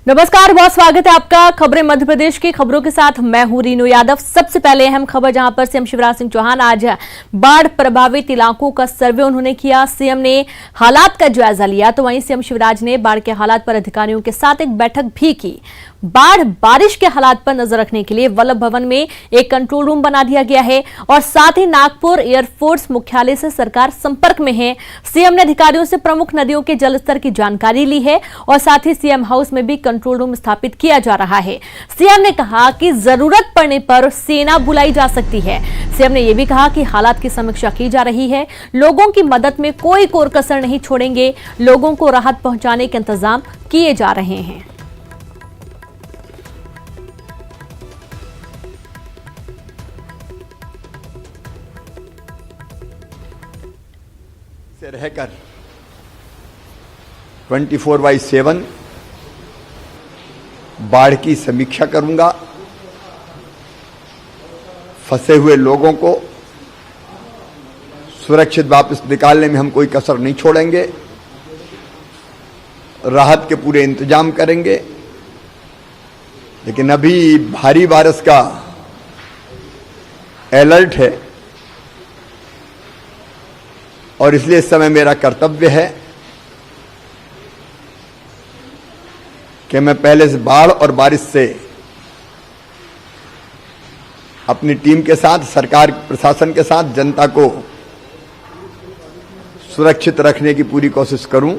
नमस्कार, बहुत स्वागत है आपका खबरें मध्य प्रदेश की खबरों के साथ मैं हूं रीनू यादव। सबसे पहले अहम खबर, जहां पर सीएम शिवराज सिंह चौहान आज बाढ़ प्रभावित इलाकों का सर्वे उन्होंने किया। सीएम ने हालात का जायजा लिया, तो वहीं सीएम शिवराज ने बाढ़ के हालात पर अधिकारियों के साथ एक बैठक भी की। बाढ़ बारिश के हालात पर नजर रखने के लिए वल्लभ भवन में एक कंट्रोल रूम बना दिया गया है और साथ ही नागपुर एयरफोर्स मुख्यालय से सरकार संपर्क में है। सीएम ने अधिकारियों से प्रमुख नदियों के जलस्तर की जानकारी ली है और साथ ही सीएम हाउस में भी कंट्रोल रूम स्थापित किया जा रहा है। सीएम ने कहा कि जरूरत पड़ने पर सेना बुलाई जा सकती है। सीएम ने यह भी कहा कि हालात की समीक्षा की जा रही है, लोगों की मदद में कोई कोर कसर नहीं छोड़ेंगे, लोगों को राहत पहुंचाने के इंतजाम किए जा रहे हैं। से रहकर 24/7 बाढ़ की समीक्षा करूंगा। फंसे हुए लोगों को सुरक्षित वापस निकालने में हम कोई कसर नहीं छोड़ेंगे, राहत के पूरे इंतजाम करेंगे। लेकिन अभी भारी बारिश का अलर्ट है और इसलिए इस समय मेरा कर्तव्य है कि मैं पहले से बाढ़ और बारिश से अपनी टीम के साथ, सरकार प्रशासन के साथ जनता को सुरक्षित रखने की पूरी कोशिश करूं।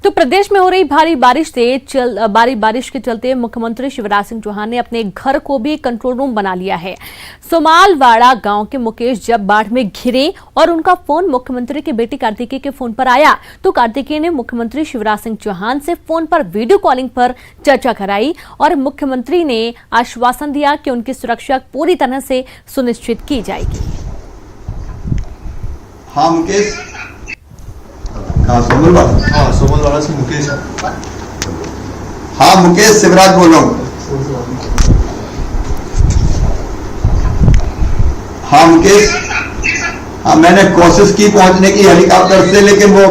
तो प्रदेश में हो रही भारी बारिश के चलते मुख्यमंत्री शिवराज सिंह चौहान ने अपने घर को भी कंट्रोल रूम बना लिया है। सोमालवाड़ा गांव के मुकेश जब बाढ़ में घिरे और उनका फोन मुख्यमंत्री के बेटे कार्तिकेय के फोन पर आया, तो कार्तिकेय ने मुख्यमंत्री शिवराज सिंह चौहान से फोन पर वीडियो कॉलिंग पर चर्चा कराई और मुख्यमंत्री ने आश्वासन दिया कि उनकी सुरक्षा पूरी तरह से सुनिश्चित की जाएगी। हाँ मुकेश, सोमलवाड़ा से मुकेश। हाँ मुकेश, शिवराज बोल रहा हूँ। हाँ मुकेश, हाँ मैंने कोशिश की पहुंचने की हेलीकॉप्टर से, लेकिन वो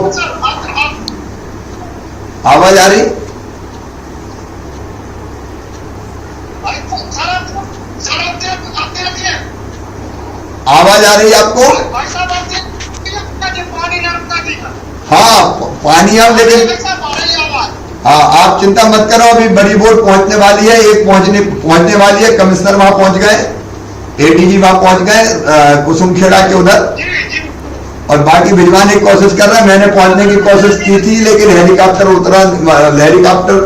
आवाज आ रही, आवाज आ रही है आपको? हाँ पानी आओ, लेकिन हाँ आप चिंता मत करो, अभी बड़ी बोट पहुंचने वाली है, एक पहुंचने वाली है। कमिश्नर वहां पहुंच गए, एडीजी वहां पहुंच गए कुसुमखेड़ा के उधर, और बाकी भिजवाने की कोशिश कर रहे हैं। मैंने पहुंचने की कोशिश की थी, लेकिन हेलीकॉप्टर उतरा, हेलीकॉप्टर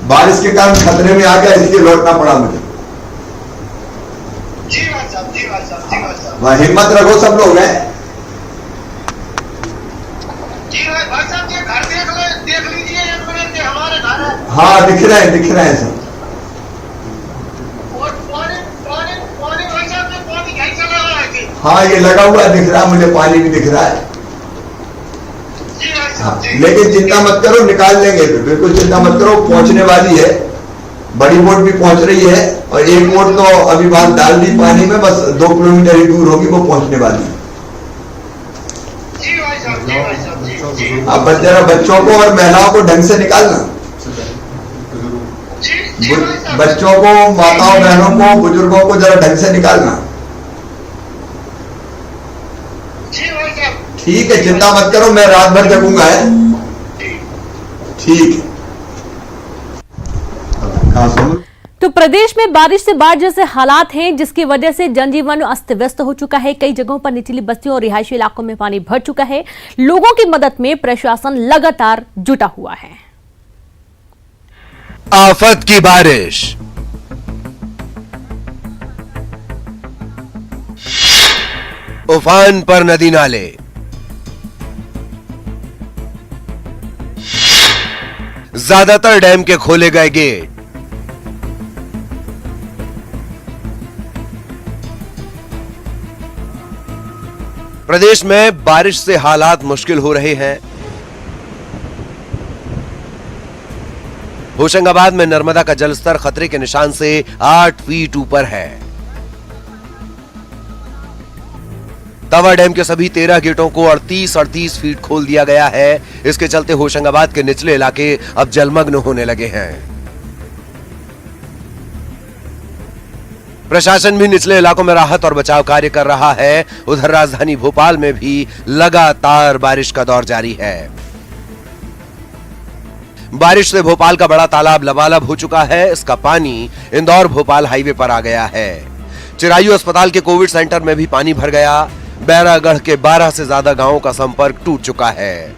बारिश के कारण खतरे में आ गया, इसलिए लौटना पड़ा मुझे। हिम्मत रखो सब लोग हैं। हाँ दिख रहे हैं सब। हाँ ये लगा हुआ दिख रहा है मुझे, पानी भी दिख रहा है। हाँ, लेकिन चिंता मत करो, निकाल लेंगे, बिल्कुल चिंता मत करो। पहुंचने वाली है, बड़ी बोट भी पहुंच रही है, और एक बोट तो अभी बात डाल दी पानी में, बस 2 किलोमीटर ही दूर होगी, वो पहुंचने वाली है। अब जरा बच्चों को और महिलाओं को ढंग से निकालना, बच्चों को, माताओं बहनों को, बुजुर्गों को जरा ढंग से निकालना। ठीक है, चिंता मत करो, मैं रात भर जगूंगा। है ठीक है। तो प्रदेश में बारिश से बाढ़ जैसे हालात हैं, जिसकी वजह से जनजीवन अस्त व्यस्त हो चुका है। कई जगहों पर निचली बस्तियों और रिहायशी इलाकों में पानी भर चुका है। लोगों की मदद में प्रशासन लगातार जुटा हुआ है। आफत की बारिश, उफान पर नदी नाले, ज्यादातर डैम के खोले गए गेट, प्रदेश में बारिश से हालात मुश्किल हो रहे हैं। होशंगाबाद में नर्मदा का जलस्तर खतरे के निशान से 8 फीट ऊपर है। तवा डैम के सभी 13 गेटों को 38 फीट खोल दिया गया है। इसके चलते होशंगाबाद के निचले इलाके अब जलमग्न होने लगे हैं। प्रशासन भी निचले इलाकों में राहत और बचाव कार्य कर रहा है। उधर राजधानी भोपाल में भी लगातार बारिश का दौर जारी है। बारिश से भोपाल का बड़ा तालाब लबालब हो चुका है। इसका पानी इंदौर भोपाल हाईवे पर आ गया है। चिरायू अस्पताल के कोविड सेंटर में भी पानी भर गया। बैरागढ़ के 12 से ज्यादा गांवों का संपर्क टूट चुका है।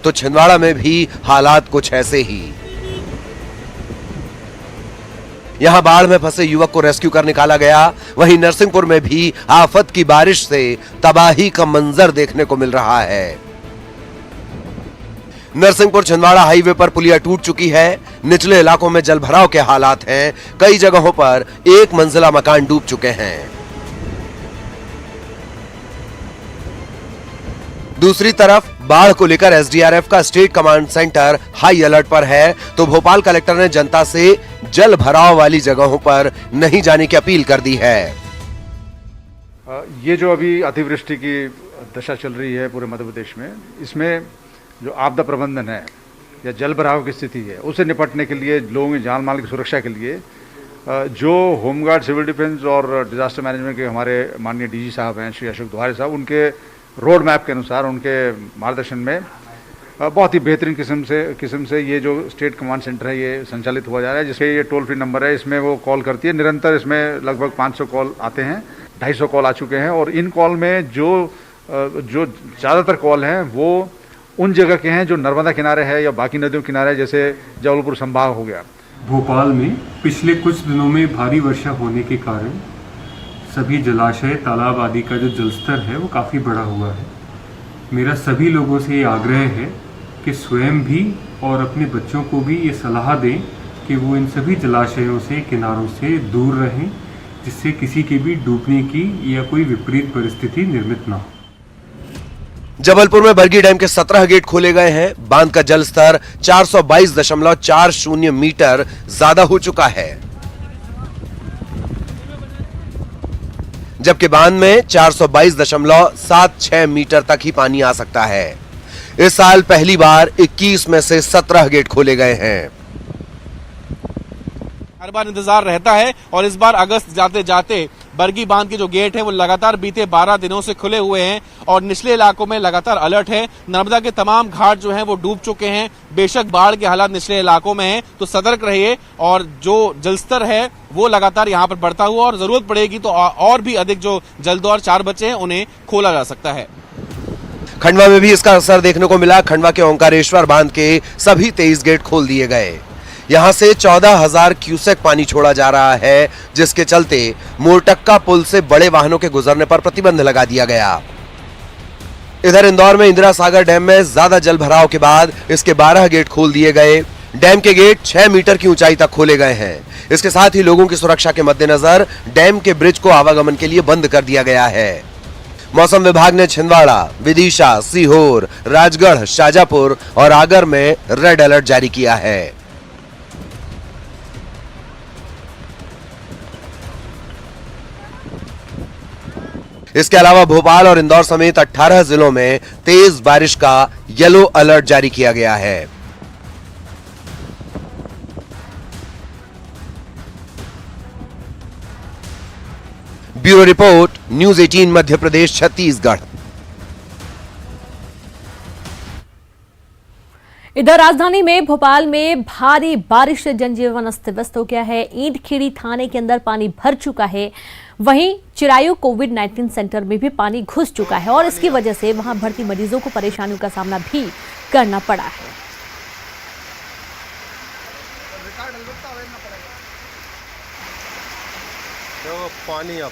तो छिंदवाड़ा में भी हालात कुछ ऐसे ही। यहां बाढ़ में फंसे युवक को रेस्क्यू कर निकाला गया। वहीं नरसिंहपुर में भी आफत की बारिश से तबाही का मंजर देखने को मिल रहा है। नरसिंहपुर छिंदवाड़ा हाईवे पर पुलिया टूट चुकी है। निचले इलाकों में जलभराव के हालात हैं। कई जगहों पर एक मंजिला मकान डूब चुके हैं। दूसरी तरफ बाढ़ को लेकर एसडीआरएफ का state command centre high alert पर है। तो भोपाल कलेक्टर ने जनता से जल भराव वाली जगहों पर नहीं जाने की अपील कर दी है। ये जो अभी अतिवृष्टि की दशा चल रही है पूरे मध्य प्रदेश में, इसमें जो आपदा प्रबंधन है या जल भराव की स्थिति है, उससे निपटने के लिए लोगों की जान माल की सुरक्षा के लिए जो होमगार्ड, सिविल डिफेंस और डिजास्टर मैनेजमेंट के हमारे माननीय डीजी साहब हैं श्री अशोक दुआरे साहब, उनके रोड मैप के अनुसार, उनके मार्गदर्शन में बहुत ही बेहतरीन किस्म से ये जो स्टेट कमांड सेंटर है ये संचालित हुआ जा रहा है। जिसके ये टोल फ्री नंबर है, इसमें वो कॉल करती है निरंतर। इसमें लगभग 500 कॉल आते हैं, 250 कॉल आ चुके हैं। और इन कॉल में जो ज़्यादातर कॉल हैं वो उन जगह के हैं जो नर्मदा किनारे है या बाकी नदियों किनारे, जैसे जबलपुर संभाग हो गया। भोपाल में पिछले कुछ दिनों में भारी वर्षा होने के कारण सभी जलाशय, तालाब आदि का जो जलस्तर है वो काफ़ी बढ़ा हुआ है। मेरा सभी लोगों से ये आग्रह है कि स्वयं भी और अपने बच्चों को भी ये सलाह दें कि वो इन सभी जलाशयों से, किनारों से दूर रहें, जिससे किसी के भी डूबने की या कोई विपरीत परिस्थिति निर्मित ना हो। जबलपुर में बरगी डैम के 17 गेट खोले गए हैं। बांध का जलस्तर 422.40 मीटर ज्यादा हो चुका है, जबकि बांध में 422.76 मीटर तक ही पानी आ सकता है। इस साल पहली बार 21 में से 17 गेट खोले गए हैं। हर बार इंतजार रहता है और इस बार अगस्त जाते जाते बरगी बांध के जो गेट है वो लगातार बीते 12 दिनों से खुले हुए हैं और निचले इलाकों में लगातार अलर्ट है। नर्मदा के तमाम घाट जो हैं वो डूब चुके हैं। बेशक बाढ़ के हालात निचले इलाकों में हैं, तो सतर्क रहिए और जो जलस्तर है वो लगातार यहाँ पर बढ़ता हुआ और जरूरत पड़ेगी तो और भी अधिक जो जलदौर 4 बचे हैं उन्हें खोला जा सकता है। खंडवा में भी इसका असर देखने को मिला। खंडवा के ओंकारेश्वर बांध के सभी 23 गेट खोल दिए गए। यहां से 14,000 क्यूसेक पानी छोड़ा जा रहा है, जिसके चलते मोरटक्का पुल से बड़े वाहनों के गुजरने पर प्रतिबंध लगा दिया गया। इधर इंदौर में इंदिरा सागर डैम में ज्यादा जल भराव के बाद इसके 12 गेट खोल दिए गए। डैम के गेट 6 मीटर की ऊंचाई तक खोले गए हैं। इसके साथ ही लोगों की सुरक्षा के मद्देनजर डैम के ब्रिज को आवागमन के लिए बंद कर दिया गया है। मौसम विभाग ने छिंदवाड़ा, विदिशा, सीहोर, राजगढ़, शाजापुर और आगर में रेड अलर्ट जारी किया है। इसके अलावा भोपाल और इंदौर समेत 18 जिलों में तेज बारिश का येलो अलर्ट जारी किया गया है। Bureau report, news 18 Madhya Pradesh, Chhattisgarh. इधर राजधानी में भोपाल में भारी बारिश से जनजीवन अस्त व्यस्त हो गया है। ईंटखेड़ी थाने के अंदर पानी भर चुका है। वहीं चिरायू कोविड-19 सेंटर में भी पानी घुस चुका है और इसकी वजह से वहां भर्ती मरीजों को परेशानियों का सामना भी करना पड़ा है। पानी अब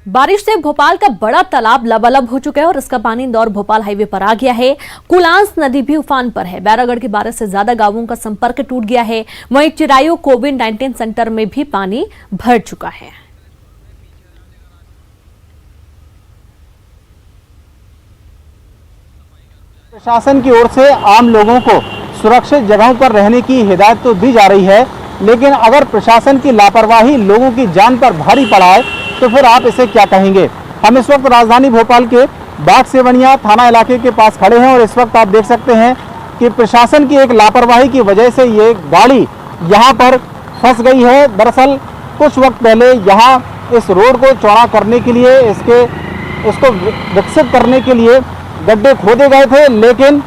बारिश से भोपाल का बड़ा तालाब लबालब हो चुका है और इसका पानी इंदौर भोपाल हाईवे पर आ गया है। कुलांस नदी भी उफान पर है। बैरागढ़ के 12 से ज्यादा गांवों का संपर्क टूट गया है। वहीं चिरायू कोविड-19 सेंटर में भी पानी भर चुका है। प्रशासन की ओर से आम लोगों को सुरक्षित जगहों पर रहने की हिदायत तो दी जा रही है, लेकिन अगर प्रशासन की लापरवाही लोगों की जान पर भारी पड़ा है तो फिर आप इसे क्या कहेंगे। हम इस वक्त राजधानी भोपाल के बाग सेवनिया थाना इलाके के पास खड़े हैं और इस वक्त आप देख सकते हैं कि प्रशासन की एक लापरवाही की वजह से ये गाड़ी यहाँ पर फंस गई है। दरअसल कुछ वक्त पहले यहाँ इस रोड को चौड़ा करने के लिए इसको विकसित करने के लिए गड्ढे खोदे गए थे, लेकिन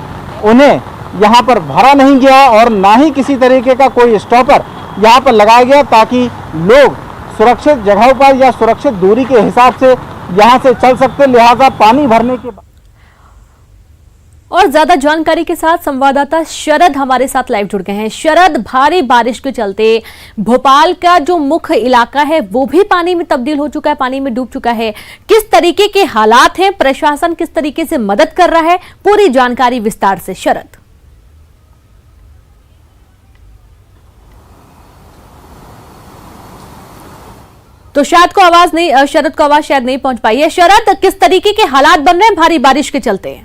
उन्हें यहाँ पर भरा नहीं गया और ना ही किसी तरीके का कोई स्टॉपर यहाँ पर लगाया गया ताकि लोग सुरक्षित जगहों पर या सुरक्षित दूरी के हिसाब से यहाँ से चल सकते। लिहाजा पानी भरने के और ज्यादा जानकारी के साथ संवाददाता शरद हमारे साथ लाइव जुड़ गए हैं। शरद, भारी बारिश के चलते भोपाल का जो मुख्य इलाका है वो भी पानी में तब्दील हो चुका है, पानी में डूब चुका है। किस तरीके के हालात हैं, प्रशासन किस तरीके से मदद कर रहा है, पूरी जानकारी विस्तार से शरद। तो शायद को आवाज नहीं, शरद को आवाज शायद नहीं पहुंच पाई है। शरद, किस तरीके के हालात बन रहे हैं भारी बारिश के चलते?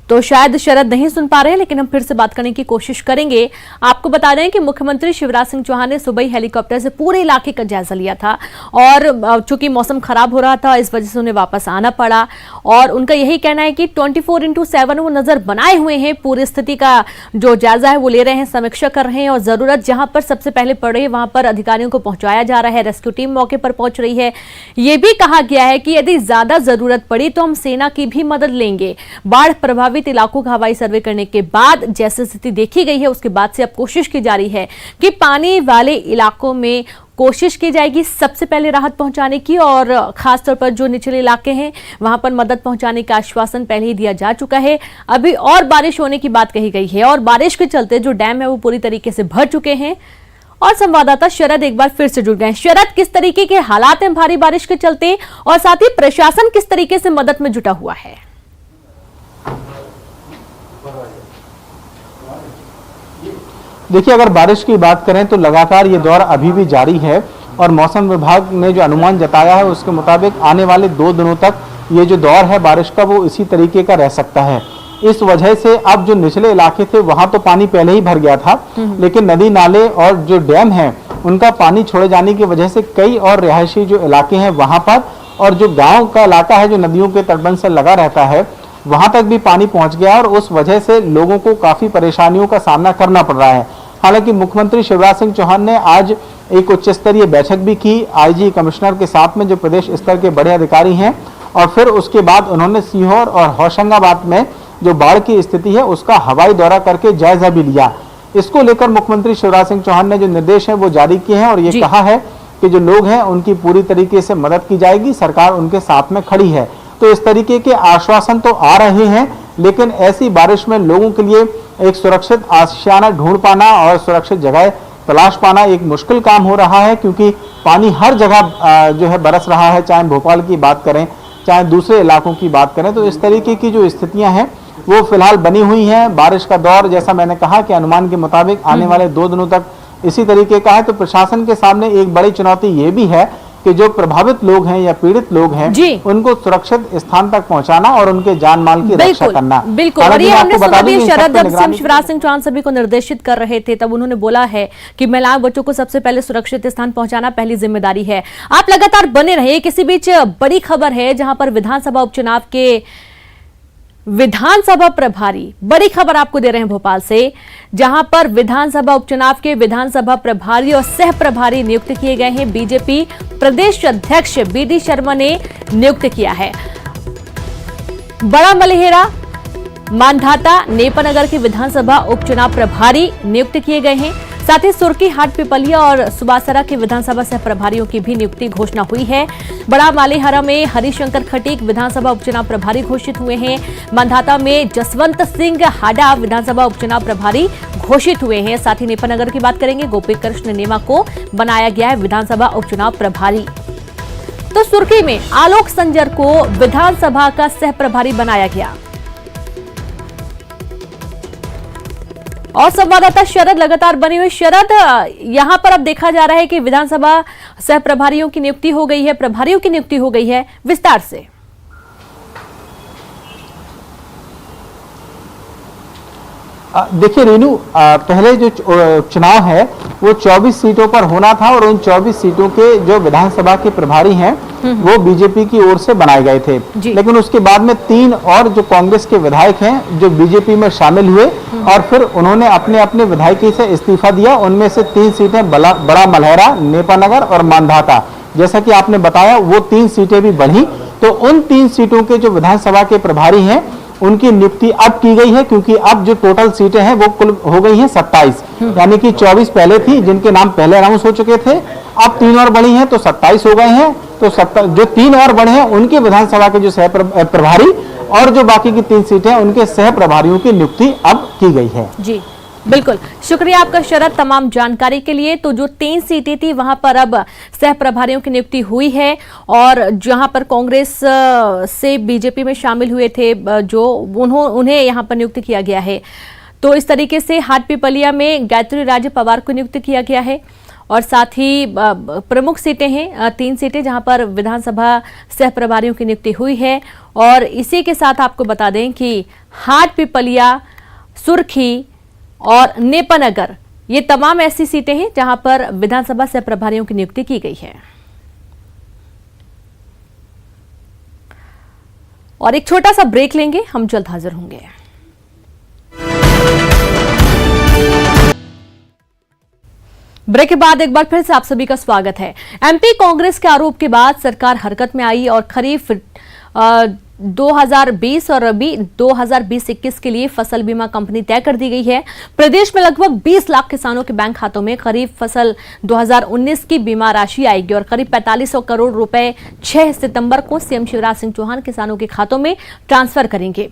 तो शायद शरद नहीं सुन पा रहे हैं, लेकिन हम फिर से बात करने की कोशिश करेंगे। आपको बता दें कि मुख्यमंत्री शिवराज सिंह चौहान ने सुबह हेलीकॉप्टर से पूरे इलाके का जायजा लिया था और चूंकि मौसम खराब हो रहा था इस वजह से उन्हें वापस आना पड़ा और उनका यही कहना है कि 24/7 वो नजर बनाए हुए हैं, पूरी स्थिति का जो जायजा है वो ले रहे हैं, समीक्षा कर रहे हैं और जरूरत जहां पर सबसे पहले पड़ रही है वहां पर अधिकारियों को पहुंचाया जा रहा है। रेस्क्यू टीम मौके पर पहुंच रही है। ये भी कहा गया है कि यदि ज्यादा जरूरत पड़ी तो हम सेना की भी मदद लेंगे। बाढ़ प्रभावित इलाकों का हवाई सर्वे करने के बाद जैसे स्थिति देखी गई है उसके बाद से अब कोशिश की जा रही है कि पानी वाले इलाकों में कोशिश की जाएगी सबसे पहले राहत पहुंचाने की और खासतौर पर जो निचले इलाके हैं वहां पर मदद पहुंचाने का आश्वासन पहले ही दिया जा चुका है। अभी और बारिश होने की बात कही गई है और बारिश के चलते जो डैम है वो पूरी तरीके से भर चुके हैं। और संवाददाता शरद एक बार फिर से जुड़ गए। शरद, किस तरीके के हालात हैं भारी बारिश के चलते और साथ ही प्रशासन किस तरीके से मदद में जुटा हुआ है? देखिए, अगर बारिश की बात करें तो लगातार ये दौर अभी भी जारी है और मौसम विभाग ने जो अनुमान जताया है उसके मुताबिक आने वाले 2 दिनों तक ये जो दौर है बारिश का वो इसी तरीके का रह सकता है। इस वजह से अब जो निचले इलाके थे वहां तो पानी पहले ही भर गया था, लेकिन नदी नाले और जो डैम है उनका पानी छोड़े जाने की वजह से कई और रिहायशी जो इलाके हैं वहां पर और जो गाँव का इलाका है जो नदियों के तटबंध से लगा रहता है वहां तक भी पानी पहुंच गया और उस वजह से लोगों को काफी परेशानियों का सामना करना पड़ रहा है। हालांकि मुख्यमंत्री शिवराज सिंह चौहान ने आज एक उच्च स्तरीय बैठक भी की आईजी कमिश्नर के साथ में जो प्रदेश स्तर के बड़े अधिकारी हैं और फिर उसके बाद उन्होंने सीहोर और होशंगाबाद में जो बाढ़ की स्थिति है उसका हवाई दौरा करके जायजा भी लिया। इसको लेकर मुख्यमंत्री शिवराज सिंह चौहान ने जो निर्देश है वो जारी किए हैं और ये कहा है कि जो लोग हैं उनकी पूरी तरीके से मदद की जाएगी, सरकार उनके साथ में खड़ी है। तो इस तरीके के आश्वासन तो आ रहे हैं, लेकिन ऐसी बारिश में लोगों के लिए एक सुरक्षित आशियाना ढूंढ पाना और सुरक्षित जगह तलाश पाना एक मुश्किल काम हो रहा है, क्योंकि पानी हर जगह जो है बरस रहा है, चाहे भोपाल की बात करें चाहे दूसरे इलाकों की बात करें। तो इस तरीके की जो स्थितियां हैं वो फिलहाल बनी हुई हैं। बारिश का दौर जैसा मैंने कहा कि अनुमान के मुताबिक आने वाले 2 दिनों तक इसी तरीके का है। तो प्रशासन के सामने एक बड़ी चुनौती ये भी है कि जो प्रभावित लोग हैं या पीड़ित लोग हैं उनको सुरक्षित स्थान तक पहुंचाना और उनके जान माल की रक्षा करना। बिल्कुल, और ये हमने सुना भी शरद जब सीएम शिवराज सिंह चौहान सभी को निर्देशित कर रहे थे तब उन्होंने बोला है कि महिलाओं बच्चों को सबसे पहले सुरक्षित स्थान पहुंचाना पहली जिम्मेदारी है। आप लगातार बने रहे। किसी बीच बड़ी खबर है जहां पर विधानसभा उपचुनाव के विधानसभा प्रभारी, बड़ी खबर आपको दे रहे हैं भोपाल से, जहां पर विधानसभा उपचुनाव के विधानसभा प्रभारी और सह प्रभारी नियुक्त किए गए हैं। बीजेपी प्रदेश अध्यक्ष बीडी शर्मा ने नियुक्त किया है। बड़ा मलेहरा, मानधाता, नेपानगर के विधानसभा उपचुनाव प्रभारी नियुक्त किए गए हैं। साथ ही सुर्की, हाट पिपलिया और सुबासरा के विधानसभा सह प्रभारियों की भी नियुक्ति घोषणा हुई है। बड़ा मालेहरा में हरिशंकर खटीक विधानसभा उपचुनाव प्रभारी घोषित हुए हैं। मानधाता में जसवंत सिंह हाडा विधानसभा उपचुनाव प्रभारी घोषित हुए हैं। साथ ही नेपानगर की बात करेंगे, गोपी कृष्ण नेमा को बनाया गया है विधानसभा उपचुनाव प्रभारी। तो सुर्खी में आलोक संजर को विधानसभा का सह प्रभारी बनाया गया। और संवाददाता शरद लगातार बने हुए। शरद, यहां पर अब देखा जा रहा है कि विधानसभा सह प्रभारियों की नियुक्ति हो गई है, प्रभारियों की नियुक्ति हो गई है, विस्तार से। देखिए रेनू, पहले जो चुनाव है वो 24 सीटों पर होना था और उन 24 सीटों के जो विधानसभा के प्रभारी हैं वो बीजेपी की ओर से बनाए गए थे। लेकिन उसके बाद में 3 और जो कांग्रेस के विधायक हैं जो बीजेपी में शामिल हुए और फिर उन्होंने अपने अपने विधायकी से इस्तीफा दिया। उनमें से 3 सीटें बड़ा मलहरा, नेपानगर और मांधाता, जैसा कि आपने बताया वो 3 सीटें भी बढ़ी। तो उन 3 सीटों के जो विधानसभा के प्रभारी हैं उनकी नियुक्ति अब की गई है, क्योंकि अब जो टोटल सीटें हैं वो कुल हो गई हैं 27, यानी कि 24 पहले थी जिनके नाम पहले अनाउंस हो चुके थे, अब 3 और बढ़ी हैं तो 27 हो गए हैं। तो जो 3 और बढ़े हैं उनके विधानसभा के जो सह प्रभारी और जो बाकी की 3 सीटें हैं उनके सह प्रभारियों की नियुक्ति अब की गई है। जी बिल्कुल, शुक्रिया आपका शरद तमाम जानकारी के लिए। तो जो 3 सीटें थी वहां पर अब सह प्रभारियों की नियुक्ति हुई है और जहां पर कांग्रेस से बीजेपी में शामिल हुए थे जो उन्हें यहां पर नियुक्त किया गया है। तो इस तरीके से हाटपिपलिया में गायत्री राजे पवार को नियुक्त किया गया है और साथ ही प्रमुख सीटें हैं 3 सीटें जहां पर विधानसभा सह प्रभारियों की नियुक्ति हुई है। और इसी के साथ आपको बता दें कि हाटपिपलिया, सुर्खी और नेपानगर ये तमाम ऐसी सीटें हैं जहां पर विधानसभा सह प्रभारियों की नियुक्ति की गई है। और एक छोटा सा ब्रेक लेंगे, हम जल्द हाजिर होंगे। ब्रेक के बाद एक बार फिर से आप सभी का स्वागत है। एमपी कांग्रेस के आरोप के बाद सरकार हरकत में आई और खरीफ 2020 और अभी 2020-21 के लिए फसल बीमा कंपनी तय कर दी गई है। प्रदेश में लगभग 20 लाख किसानों के बैंक खातों में खरीफ फसल 2019 की बीमा राशि आएगी और करीब 4500 करोड़ रुपए 6 सितंबर को सीएम शिवराज सिंह चौहान किसानों के खातों में ट्रांसफर करेंगे।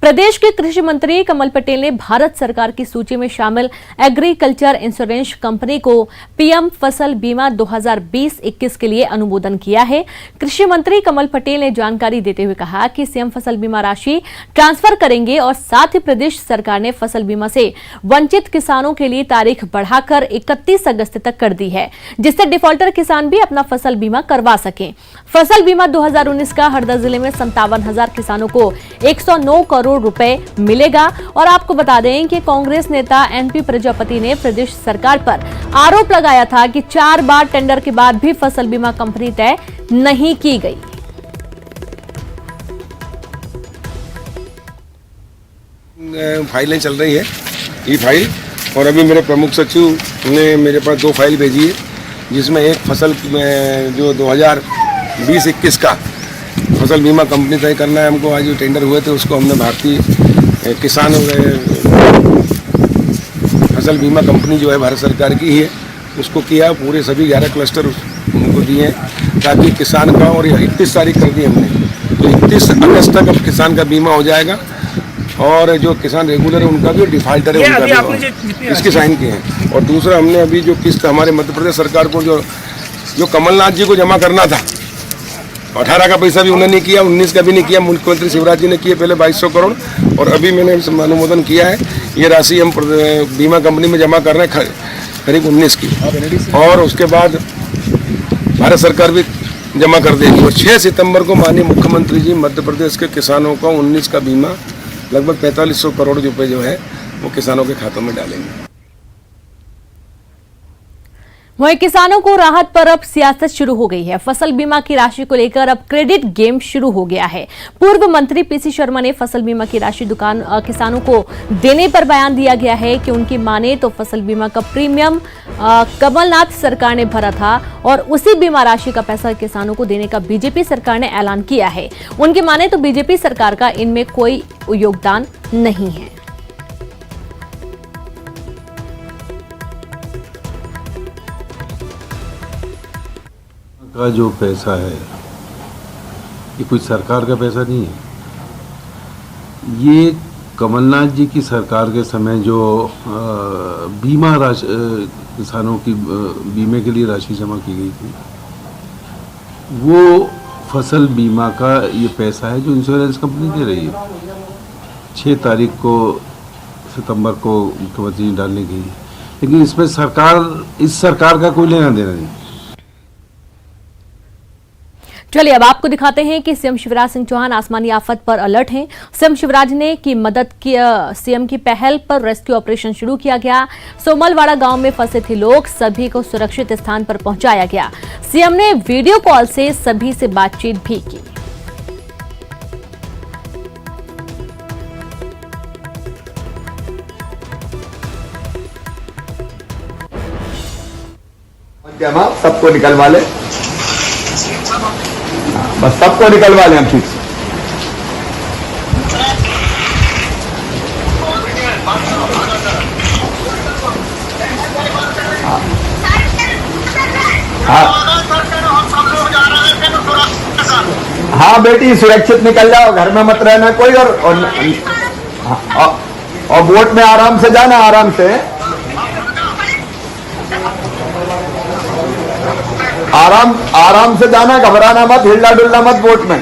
प्रदेश के कृषि मंत्री कमल पटेल ने भारत सरकार की सूची में शामिल एग्रीकल्चर इंश्योरेंस कंपनी को पीएम फसल बीमा 2020-21 के लिए अनुमोदन किया है। कृषि मंत्री कमल पटेल ने जानकारी देते हुए कहा कि सीएम फसल बीमा राशि ट्रांसफर करेंगे और साथ ही प्रदेश सरकार ने फसल बीमा से वंचित किसानों के लिए तारीख बढ़ाकर 31 अगस्त तक कर दी है, जिससे डिफॉल्टर किसान भी अपना फसल बीमा करवा सकें। फसल बीमा 2019 का हरदा जिले में 57,000 किसानों को 109 करोड़ रुपए मिलेगा। और आपको बता दें कि कांग्रेस नेता एनपी प्रजापति ने प्रदेश सरकार पर आरोप लगाया था कि 4 बार टेंडर के बाद भी फसल बीमा कंपनी तय नहीं की गई। फाइलें चल रही है ई फाइल, और अभी मेरे प्रमुख सचिव ने मेरे पास 2 फाइल भेजी है, जिसमें एक फसल जो 2020-21 का फसल बीमा कंपनी तय करना है हमको। आज जो टेंडर हुए थे उसको हमने भारतीय किसान फसल बीमा कंपनी जो है भारत सरकार की ही है उसको किया। पूरे सभी 11 क्लस्टर उनको दिए हैं ताकि किसान का, और 31 तारीख कर दी हमने, तो 31 अगस्त तक अब किसान का बीमा हो जाएगा। और जो किसान रेगुलर है उनका भी, डिफाल्टर है उनका भी, इसके साइन किए हैं। और दूसरा हमने अभी जो किस्त हमारे मध्य प्रदेश सरकार को जो कमलनाथ जी को जमा करना था, 18 का पैसा भी उन्होंने नहीं किया, 19 का भी नहीं किया, मुख्यमंत्री शिवराज जी ने किए पहले 2200 करोड़, और अभी मैंने अनुमोदन किया है। ये राशि हम बीमा कंपनी में जमा कर रहे हैं करीब 19 की, और उसके बाद भारत सरकार भी जमा कर देगी। और 6 सितंबर को माननीय मुख्यमंत्री जी मध्य प्रदेश के किसानों को 19 का बीमा लगभग 4500 करोड़ रुपए जो है वो किसानों के खातों में डालेंगे। वहीं किसानों को राहत पर अब सियासत शुरू हो गई है। फसल बीमा की राशि को लेकर अब क्रेडिट गेम शुरू हो गया है। पूर्व मंत्री पीसी शर्मा ने फसल बीमा की राशि किसानों को देने पर बयान दिया गया है कि उनकी माने तो फसल बीमा का प्रीमियम कमलनाथ सरकार ने भरा था और उसी बीमा राशि का पैसा किसानों को देने का बीजेपी सरकार ने ऐलान किया है। उनकी माने तो बीजेपी सरकार का इनमें कोई योगदान नहीं है। का जो पैसा है ये कोई सरकार का पैसा नहीं है। ये कमलनाथ जी की सरकार के समय जो बीमा राशि किसानों की बीमे के लिए राशि जमा की गई थी, वो फसल बीमा का ये पैसा है जो इंश्योरेंस कंपनी दे रही है। 6 तारीख को सितंबर को मुख्यमंत्री ने डालने की, लेकिन इसमें इस सरकार का कोई लेना देना नहीं। चलिए अब आपको दिखाते हैं कि सीएम शिवराज सिंह चौहान आसमानी आफत पर अलर्ट हैं। सीएम शिवराज ने की मदद की सीएम की पहल पर रेस्क्यू ऑपरेशन शुरू किया गया। सोमलवाड़ा गांव में फंसे थे लोग, सभी को सुरक्षित स्थान पर पहुंचाया गया। सीएम ने वीडियो कॉल से सभी से बातचीत भी की। सबको निकलवा ले, बस सबको निकलवा ले हम ठीक से। हाँ बेटी सुरक्षित निकल जाओ, घर में मत रहना कोई, और बोट में आराम से जाना, आराम से आराम से जाना, घबराना मत, हिलना डुलना मत बोट में,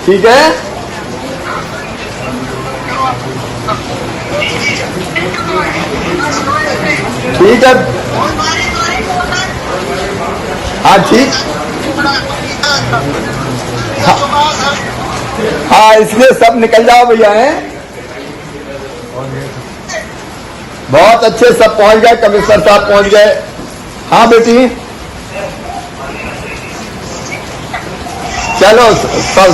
ठीक है? ठीक है, हाँ ठीक, हाँ इसलिए सब निकल जाओ भैया हैं, बहुत अच्छे सब पहुंच गए, कमिश्नर साहब पहुंच गए। हाँ बेटी चलो सब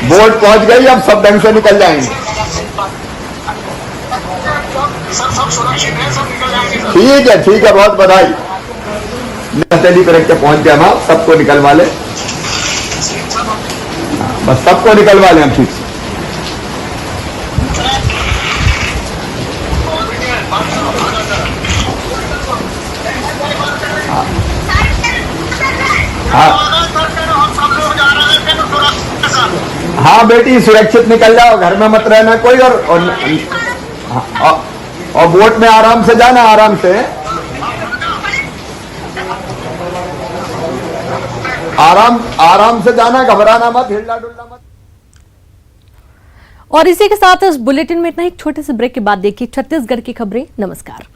बोट पहुंच गई, अब सब ढंग से निकल जाएंगे। ठीक है बहुत बधाई। नदी पर के पहुंच गए हम, सबको निकलवा ले, बस सबको निकलवा ले हम ठीक से। हाँ बेटी सुरक्षित निकल जाओ, घर में मत रहना कोई, और बोट में आराम से जाना, आराम से आराम से जाना, घबराना मत, हिलना डुलना मत। और इसी के साथ इस बुलेटिन में इतना ही। छोटे से ब्रेक के बाद देखिए छत्तीसगढ़ की खबरें। नमस्कार।